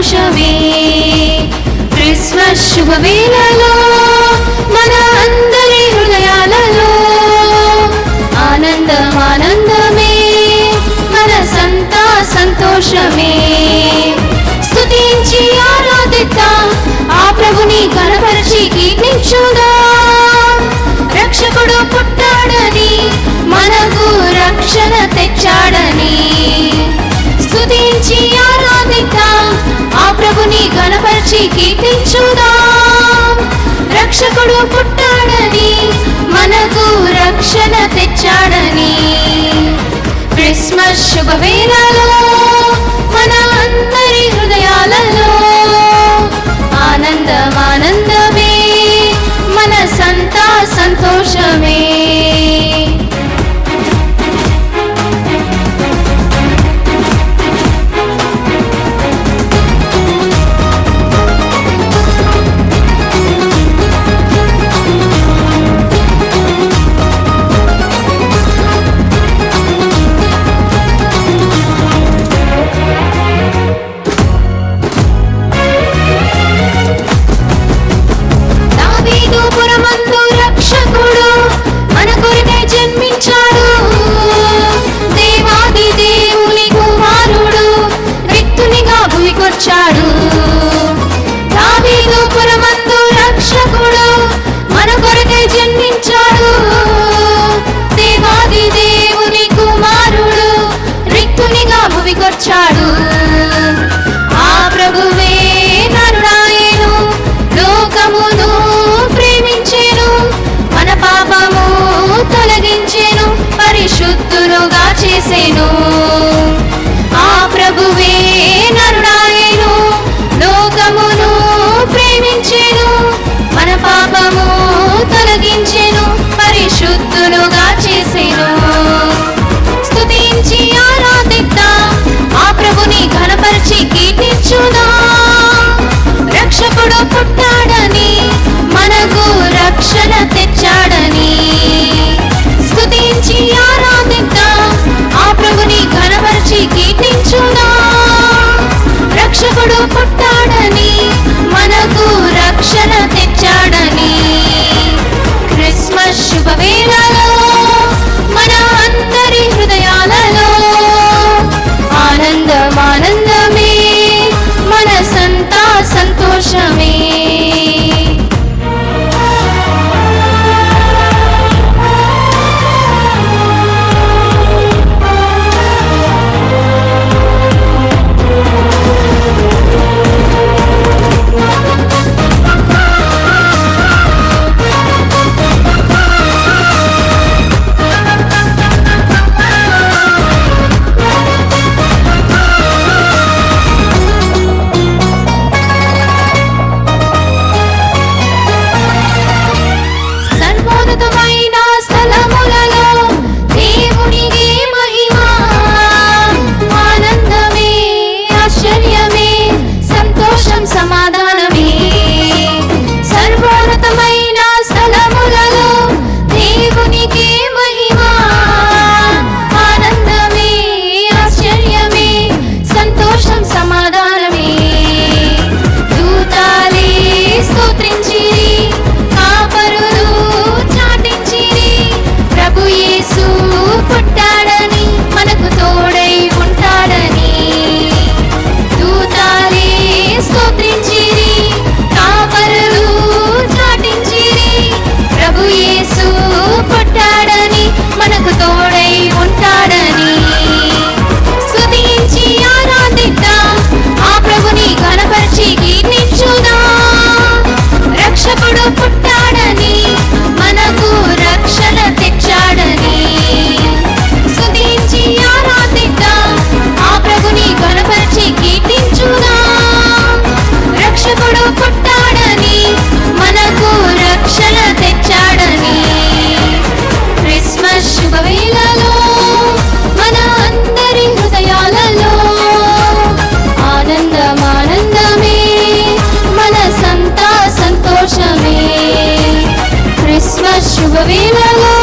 సంతోషమే. క్రిస్మస్ శుభవేళలో మన అందరి హృదయాలలో ఆనందం ఆనందమే, మన సంతోషమే. స్తుతించి ఆరాధిద్దాం, ఆ ప్రభుని ఘనపరిచి కీర్తించుదాం. రక్షకుడు పుట్టాడని, మనకు రక్షణ తెచ్చాడని. స్తుతించి ఆరాధిద్దాం, ఆ ప్రభుని ఘనపరిచి కీర్తించుదాం. రక్షకుడు పుట్టాడని, మనకు రక్షణ తెచ్చాడని. క్రిస్మస్ శుభవేళలో మన అందరి హృదయాలలో ఆనందం ఆనందమే, మన సంతోషమే. దావీదుపురమందు రక్షకుడు మన కొరకై జన్మించాడు. దేవాది దేవుని కుమారుడు రిక్తునిగా భువికొచ్చాడు. ఆ ప్రభువే నరుడాయెను, లోకమును ప్రేమించెను, మన పాపము తొలగించెను, పరిశుద్ధులుగా చేసెను. ఆ ప్రభువే నరుడాయెను, లోకమును ప్రేమించెను, మన పాపము తొలగించెను, పరిశుద్ధులుగా చేసెను. స్తుతించి ఆరాధిద్దాం, ఆ ప్రభుని ఘనపరిచి కీర్తించుదాం. రక్షకుడు పుట్టాడని, మనకు రక్షణ తెచ్చాడని. స్తుతించి ఆరాధిద్దాం, ఆ ప్రభుని ఘనపరిచి కీర్తించుదాం. రక్షకుడు పుట్టాడని, మనకు రక్షణ తెచ్చాడని. క్రిస్మస్ శుభవేళలో మన అందరి హృదయాలలో ఆనందం ఆనందమే, మన సంతోషమే. శుభవేళలో